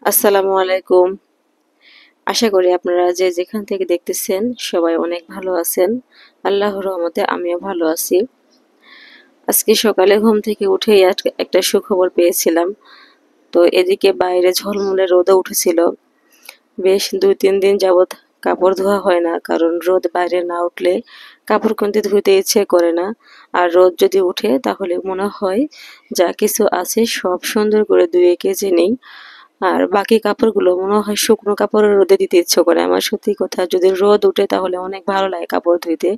আসসালামু আলাইকুম। আশা করি আপনারা যে যেখান থেকে দেখতেছেন সবাই অনেক ভালো আছেন। আল্লাহর রহমতে আমিও ভালো আছি। আজকে সকালে ঘুম থেকে উঠেই একটা সুখবর পেয়েছিলাম। তো এদিকে বাইরে ঝলমলে রোদও উঠেছিল। বেশ ২-৩ দিন যাবৎ কাপড় ধোয়া হয় না, কারণ রোদ বাইরে না উঠলে কাপড় কিন্তু ধুতে ইচ্ছে করে না। আর রোদ যদি উঠে তাহলে মনে হয় যা কিছু আছে সব সুন্দর করে ধুয়ে কেচে নেই। আর বাকি কাপড়গুলো মনে হয় শুকনো কাপড়ে রোদে দিতে ইচ্ছে করে আমার। সত্যি কথা, যদি রোদ উঠে তাহলে অনেক ভালো লাগে কাপড় ধুইতে।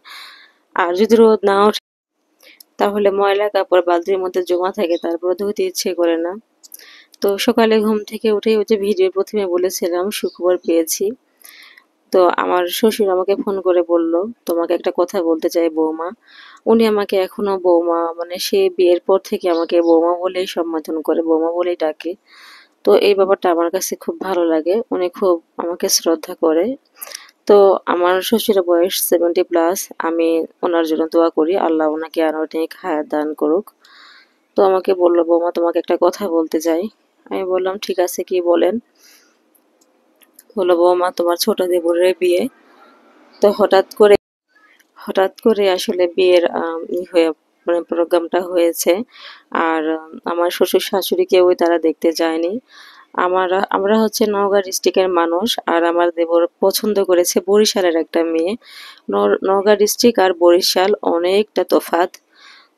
আর যদি রোদ না ওঠে তাহলে ময়লা কাপড় বালতির মধ্যে জমা থাকে, তারপর ধুতে ইচ্ছে করে না। তো সকালে ঘুম থেকে উঠে ওই যে ভিডিও প্রথমে বলেছিলাম সুখবর পেয়েছি। তো আমার শ্বশুর আমাকে ফোন করে বলল, তোমাকে একটা কথা বলতে চাই বৌমা। উনি আমাকে এখনো বৌমা, মানে সে বিয়ের পর থেকে আমাকে বৌমা বলেই সম্বোধন করে, বৌমা বলেই ডাকে। তো এই ব্যাপারটা আমার কাছে খুব ভালো লাগে। উনি খুব আমাকে শ্রদ্ধা করে। তো আমার শ্বশুরের বয়স 70+। আমি ওনার জন্য দোয়া করি আল্লাহ ওনাকে আরো অনেক হায়াত দান করুক। তো আমাকে বলল, বৌমা তোমাকে একটা কথা বলতে চাই। আমি বললাম ঠিক আছে, কি বলেন। বললো, বৌমা তোমার ছোট দেবরের বিয়ে। তো হঠাৎ করে আসলে বিয়ের হয়ে মানে প্রোগ্রামটা হয়েছে। আর আমার শ্বশুর শাশুড়ি কেউই তারা দেখতে যায়নি। আমরা হচ্ছে নওগাঁ ডিস্ট্রিক্টের মানুষ, আর আমার দেবর পছন্দ করেছে বরিশালের একটা মেয়ে। নওগাঁ ডিস্ট্রিক্ট আর বরিশাল অনেকটা তফাৎ।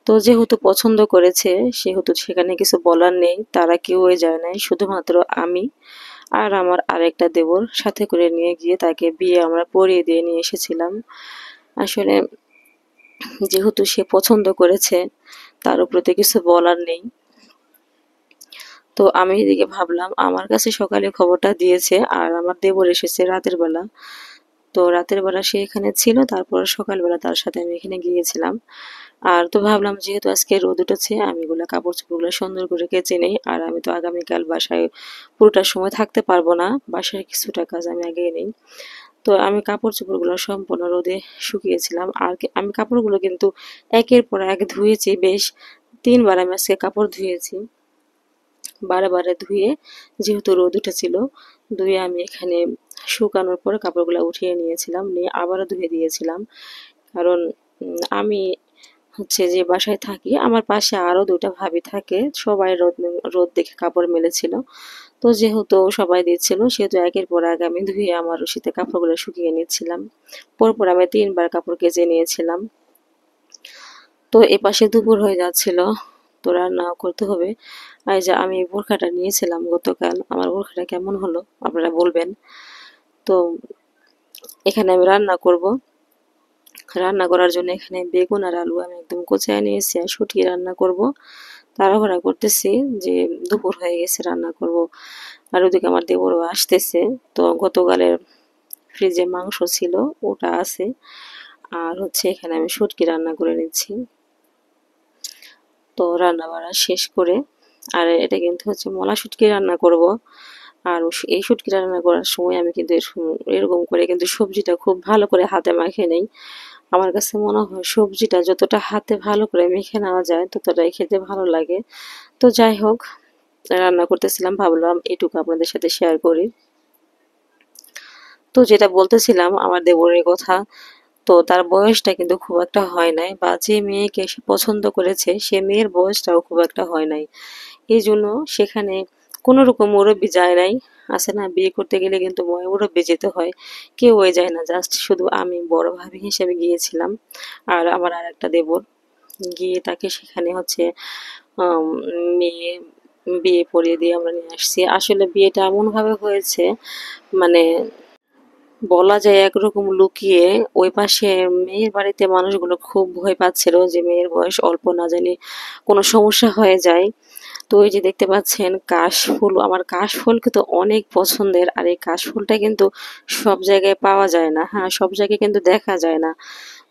তো যেহেতু পছন্দ করেছে সেহেতু সেখানে কিছু বলার নেই, তারা কেউই যায় নাই, শুধুমাত্র আমি আর আমার আরেকটা দেবর সাথে করে নিয়ে গিয়ে তাকে বিয়ে আমরা পরিয়ে দিয়ে নিয়ে এসেছিলাম। আসলে যেহেতু সে পছন্দ করেছে তার উপরে তো কিছু বলার নেই। তো আমি এদিকে ভাবলাম, আমার কাছে সকালে খবরটা দিয়েছে আর আমার দেবর এসেছে রাতের বেলা। তো রাতের বেলা সে এখানে ছিল, তারপর সকালবেলা তার সাথে আমি এখানে গিয়েছিলাম। আর তো ভাবলাম যেহেতু আজকে রোদ উঠেছে আমি এগুলো কাপড় চোপড়গুলো সুন্দর করে কেচে নেই। আর আমি তো আগামীকাল বাসায় পুরোটা সময় থাকতে পারবো না, বাসায় কিছুটা কাজ আমি আগে নেই। তো আমি কাপড় চোপড়গুলো সম্পূর্ণ রোদে শুকিয়েছিলাম। আর আমি কাপড়গুলো কিন্তু একের পর এক ধুয়েছি, বেশ 3বার আমি আজকে কাপড় ধুয়েছি। বারে বারে ধুয়ে, যেহেতু রোদ উঠেছিল, ধুয়ে আমি এখানে শুকানোর পরে কাপড়গুলো উঠিয়ে নিয়েছিলাম, নিয়ে আবারও ধুয়ে দিয়েছিলাম। কারণ আমি হচ্ছে যে বাসায় থাকি, আমার পাশে আরো 2টা ভাবি থাকে, সবাই রোদ রোদ দেখে কাপড় মেলেছিল। তো যেহেতু সবাই দিচ্ছিল সেহেতু একের পর এক আমি ধুয়ে আমার রশিতে কাপড়গুলো শুকিয়ে নিচ্ছিলাম। পরপর আমি 3বার কাপড় কেচে নিয়েছিলাম। তো এপাশে দুপুর হয়ে যাচ্ছিল, তো রান্নাও করতে হবে। আর এই যে আমি বোরখাটা নিয়েছিলাম গতকাল, আমার বোরখাটা কেমন হলো আপনারা বলবেন। তো এখানে আমি রান্না করব। রান্না করার জন্য এখানে বেগুন আর আলু আমি একদম কোচায় নিয়েছি আর শুটিয়ে রান্না করব। তাড়াহুড়া করতেছি যে দুপুর হয়ে গেছে, রান্না করব। আর ওদিকে আমার দেবরও আসতেছে। তো গতকালের ফ্রিজে মাংস ছিল, ওটা আছে। আর হচ্ছে এখানে আমি শুটকি রান্না করে নিচ্ছি। তো রান্না বাড়া শেষ করে, আর এটা কিন্তু হচ্ছে মলা শুটকি রান্না করব। আর এই শুটকি রান্না করার সময় আমি কিন্তু এরকম করে কিন্তু সবজিটা খুব ভালো করে হাতে মাখিয়ে নেই। আমার কাছে মনে হয় সবজিটা যতটা হাতে ভালো করে মেখে নেওয়া যায় ততটাই খেতে ভালো লাগে। তো যাই হোক, রান্না করতেছিলাম, ভাবলাম এটুকু আপনাদের সাথে শেয়ার করি। তো যেটা বলতেছিলাম আমার দেবরের কথা, তো তার বয়সটা কিন্তু খুব একটা হয় নাই, বা যে মেয়েকে সে পছন্দ করেছে সে মেয়ের বয়সটাও খুব একটা হয় নাই। এই জন্য সেখানে কোনো রকম মুরব্বি যায় নাই। আছে না, বিয়ে করতে গেলে কিন্তু মুরব্বি যেতে হয়, কেউই যায় না, জাস্ট শুধু আমি বড় ভাবি হিসেবে গিয়েছিলাম আর আমার আর একটা দেবর। গিয়ে তাকে সেখানে হচ্ছে আম, মেয়ে বিয়ে পড়িয়ে দিয়ে আমরা নিয়ে আসছি। আসলে বিয়েটা এমন ভাবে হয়েছে, মানে বলা যায় একরকম লুকিয়ে। ওই পাশে মেয়ের বাড়িতে মানুষগুলো খুব ভয় পাচ্ছিল যে মেয়ের বয়স অল্প, না জানি কোনো সমস্যা হয়ে যায়। তো ওই যে দেখতে পাচ্ছেন কাশফুল, আমার কাশফুল কিন্তু অনেক পছন্দের। আর এই কাশফুলটা কিন্তু সব জায়গায় পাওয়া যায় না, হ্যাঁ সব জায়গায় কিন্তু দেখা যায় না।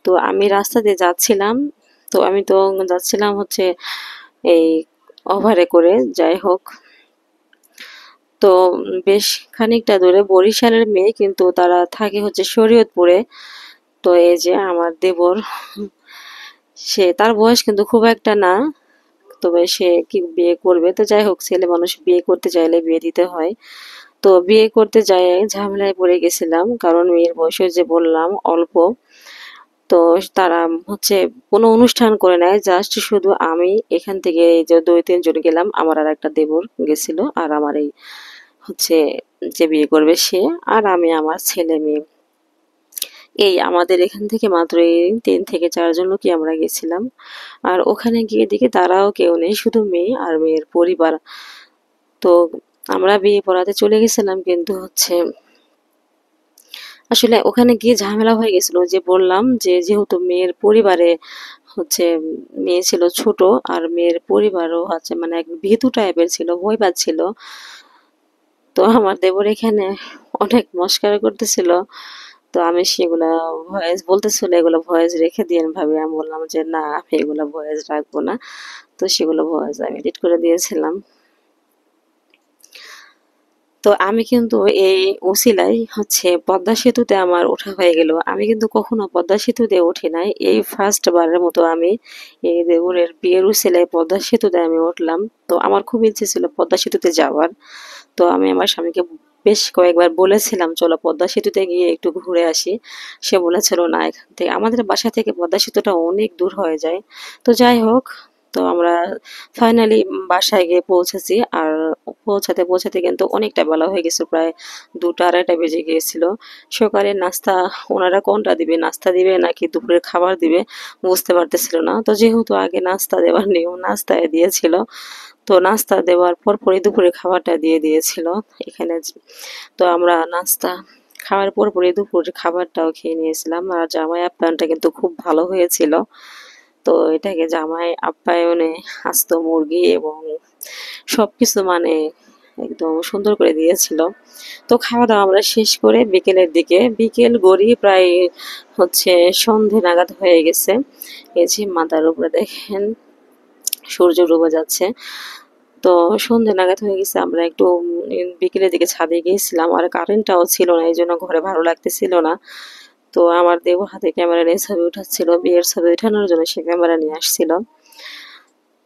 তো আমি রাস্তা দিয়ে যাচ্ছিলাম, তো আমি তো যাচ্ছিলাম হচ্ছে এই ওভারে করে, যাই হোক। তো বেশ খানিকটা দূরে, বরিশালের মেয়ে কিন্তু তারা থাকে হচ্ছে শরীয়তপুরে। তো এই যে আমার দেবর, সে তার বয়স কিন্তু খুব একটা না, তবে সে কি বিয়ে করবে। তো যাই হোক, ছেলে মানুষ বিয়ে করতে চাইলে বিয়ে দিতে হয়। তো বিয়ে করতে যাই ঝামেলায় পড়ে গেছিলাম, কারণ মেয়ের বয়স যে বললাম অল্প। তো তারা হচ্ছে কোনো অনুষ্ঠান করে নাই, জাস্ট শুধু আমি এখান থেকে এই যে 2-3 জন গেলাম, আমার আর একটা দেবর গেছিল, আর আমার এই হচ্ছে যে বিয়ে করবে সে, আর আমি আমার ছেলে মেয়ে। এই আমাদের এখান থেকে মাত্র এই 3 থেকে 4 জন লোকই আমরা গেছিলাম। আর ওখানে গিয়ে দেখি তারাও কেউ নেই, শুধু মেয়ে আর মেয়ের পরিবার। তো আমরা বিয়ে পড়াতে চলে গেছিলাম, কিন্তু হচ্ছে আসলে ওখানে গিয়ে ঝামেলা হয়ে গেছিল, যে বললাম যে যেহেতু মেয়ের পরিবারে হচ্ছে মেয়ে ছিল ছোট, আর মেয়ের পরিবারও হচ্ছে মানে এক ভীতু টাইপের ছিল, ভয় পাচ্ছিল। তো আমার দেবর এখানে অনেক মস্কারা করতেছিল। তো আমি সেগুলা ভয়েস বলতেছিল, এগুলো ভয়েস রেখে দিয়েন ভাবি। আমি বললাম যে না, আমি এগুলো ভয়েস রাখবো না। তো সেগুলো ভয়েস আমি এডিট করে দিয়েছিলাম। তো আমি কিন্তু এই উসিলাই হচ্ছে পদ্মা সেতুতে আমার ওঠা হয়ে গেল। আমি কিন্তু কখনো পদ্মা সেতুতে উঠি নাই, এই ফার্স্ট বারের মতো আমি এই দেবরের বিয়ের উসিলায় পদ্মা সেতুতে আমি উঠলাম। তো আমার খুব ইচ্ছে ছিল পদ্মা সেতুতে যাওয়ার। তো আমি আমার স্বামীকে বেশ কয়েকবার বলেছিলাম চলো পদ্মা সেতুতে গিয়ে একটু ঘুরে আসি। সে বলেছিল না, এখান থেকে আমাদের বাসা থেকে পদ্মা সেতুটা অনেক দূর হয়ে যায়। তো যাই হোক, তো আমরা ফাইনালি বাসায় গিয়ে পৌঁছেছি। আর পৌঁছাতে পৌঁছাতে কিন্তু অনেকটা বেলা হয়ে গেছে, প্রায় 2টা 2:30টা বেজে গিয়েছিল। সকালের নাস্তা ওনারা কোনটা দিবে, নাস্তা দিবে নাকি দুপুরের খাবার দিবে বুঝতে পারতেছিল না। তো যেহেতু আগে নাস্তা দেওয়ার নিয়ম, নাস্তায় দিয়েছিল। তো নাস্তা দেওয়ার পরপরই দুপুরে খাবারটা দিয়ে দিয়েছিল এখানে। তো আমরা নাস্তা খাওয়ার পরপরই দুপুরের খাবারটাও খেয়ে নিয়েছিলাম। আর জামাই আপ্যায়নটা কিন্তু খুব ভালো হয়েছিল। তো এটাকে জামাই আপ্যায়নে আস্ত মুরগি এবং সবকিছু মানে একদম সুন্দর করে দিয়েছিল। তো খাওয়া দাওয়া আমরা শেষ করে বিকেলের দিকে, বিকেল গড়িয়ে প্রায় হচ্ছে সন্ধে নাগাদ হয়ে গেছে। এই যে মাথার উপরে দেখেন সূর্য ডুবে যাচ্ছে। তো সন্ধে নাগাদ হয়ে গেছে, আমরা একটু বিকেলের দিকে ছাদে গিয়েছিলাম, আর কারেন্টটাও ছিল না, এই জন্য ঘরে ভালো লাগতেছিল না। তো আমার দেবর হাতে ক্যামেরা নিয়ে ছবি উঠাচ্ছিল, বিয়ের ছবি উঠানোর জন্য সে ক্যামেরা নিয়ে আসছিল।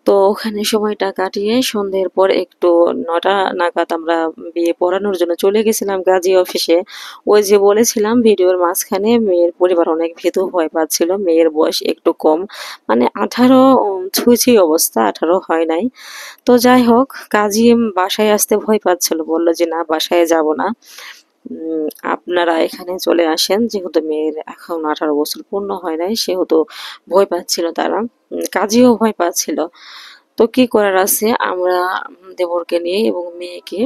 তো ওখানে সময়টা কাটিয়ে সন্ধ্যের পর একটু 9টা নাগাদ আমরা বিয়ে পড়ানোর জন্য চলে গেছিলাম গাজী অফিসে। ওই যে বলেছিলাম ভিডিওর মাঝখানে মেয়ের পরিবার অনেক ভীতু ভয় পাচ্ছিল, মেয়ের বয়স একটু কম, মানে 18 ছুঁই ছুঁই অবস্থা, 18 হয় নাই। তো যাই হোক, কাজী বাসায় আসতে ভয় পাচ্ছিল, বলল যে না বাসায় যাব না, আপনারা এখানে চলে আসেন, যেহেতু মেয়ের এখন 18 বছর পূর্ণ হয় নাই, সেহেতু ভয় পাচ্ছিল তারা। কাজীও ভয় পাচ্ছিল। তো কি করার আছে, আমরা দেবরকে নিয়ে এবং মেয়েকে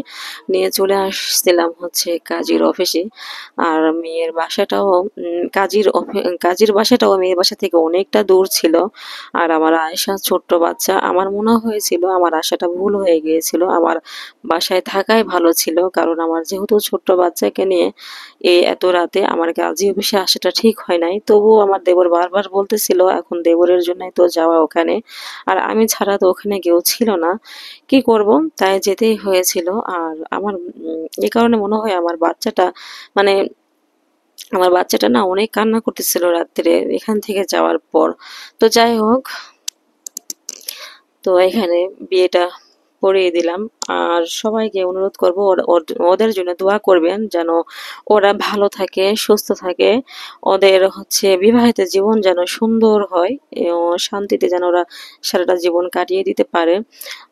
নিয়ে চলে আসছিলাম হচ্ছে কাজীর অফিসে। আর মেয়ের বাসাটাও কাজীর বাসাটাও মেয়ের বাসা থেকে অনেকটা দূর ছিল। আর আমার আয়েশা ছোট্ট বাচ্চা, আমার মনে হয়েছিল আমার আশাটা ভুল হয়ে গিয়েছিল, আমার বাসায় থাকাই ভালো ছিল, কারণ আমার যেহেতু ছোট্ট বাচ্চাকে নিয়ে এই এত রাতে আমার কাজী অফিসে আসাটা ঠিক হয় নাই। তবুও আমার দেবর বারবার বলতেছিল এখন দেবরের জন্যই তো যাওয়া ওখানে, আর আমি ছাড়া তো ওখানে কেউ ছিল না, কি করব, তাই যেতেই হয়েছিল। আর আমার এই কারণে মনে হয় আমার বাচ্চাটা মানে আমার বাচ্চাটা না অনেক কান্না করতেছিল রাত্রে এখান থেকে যাওয়ার পর। তো যাই হোক, তো এখানে বিয়েটা পড়িয়ে দিলাম। আর সবাইকে অনুরোধ করব ওদের জন্য দোয়া করবেন, যেন ওরা ভালো থাকে, সুস্থ থাকে, ওদের হচ্ছে বিবাহিত জীবন যেন সুন্দর হয়, শান্তিতে যেন ওরা সারাটা জীবন কাটিয়ে দিতে পারে।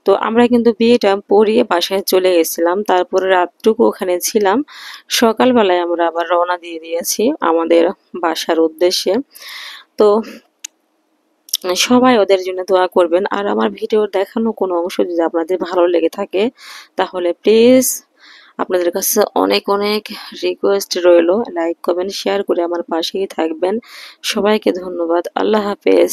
তো আমরা কিন্তু বিয়েটা পড়িয়ে বাসায় চলে গেছিলাম, তারপরে রাতটুকু ওখানে ছিলাম। সকালবেলায় আমরা আবার রওনা দিয়ে দিয়েছি আমাদের বাসার উদ্দেশ্যে। তো সবাই ওদের জন্য দোয়া করবেন। আর আমার ভিডিওর দেখানো কোনো অংশ যদি আপনাদের ভালো লেগে থাকে, তাহলে প্লিজ আপনাদের কাছে অনেক অনেক রিকোয়েস্ট রইলো, লাইক কমেন্ট শেয়ার করে আমার পাশেই থাকবেন। সবাইকে ধন্যবাদ। আল্লাহ হাফেজ।